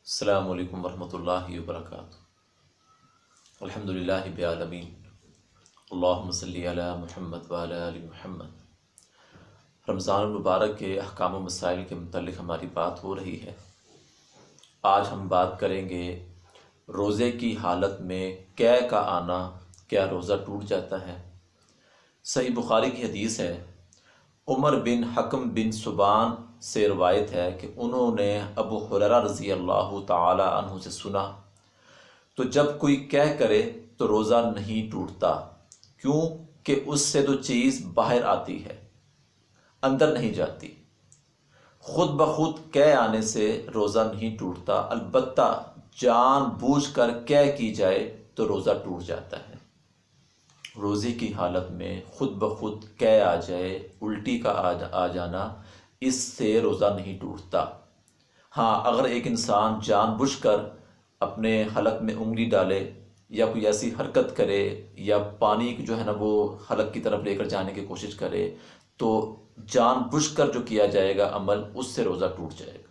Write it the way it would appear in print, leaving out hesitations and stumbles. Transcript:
السلام علیکم ورحمۃ اللہ وبرکاتہ۔ الحمدللہ رب العالمین، اللہم صلی علی محمد وعلی آل محمد۔ رمضان المبارک کے احکام و مسائل کے متعلق ہماری بات ہو رہی ہے۔ آج ہم بات کریں گے روزے کی حالت میں قے کا آنا، کیا روزہ ٹوٹ جاتا ہے؟ صحیح بخاری کی حدیث ہے، عمر بن حکم بن سبان سے روایت ہے کہ انہوں نے ابو ہریرہ رضی اللہ تعالی عنہ سے سنا، تو جب کوئی قے کرے تو روزہ نہیں ٹوٹتا، کیوں کہ اس سے تو چیز باہر آتی ہے، اندر نہیں جاتی۔ خود بخود قے آنے سے روزہ نہیں ٹوٹتا، البتہ جان بوجھ کر قے کی جائے تو روزہ ٹوٹ جاتا ہے۔ روزے کی حالت میں خود بخود قے آ جائے، الٹی کا آ جانا، اس سے روزہ نہیں ٹوٹتا۔ ہاں، اگر ایک انسان جان بوجھ کر اپنے حلق میں انگلی ڈالے یا کوئی ایسی حرکت کرے یا پانی جو ہے نا وہ حلق کی طرف لے کر جانے کی کوشش کرے، تو جان بوجھ کر جو کیا جائے گا عمل، اس سے روزہ ٹوٹ جائے گا۔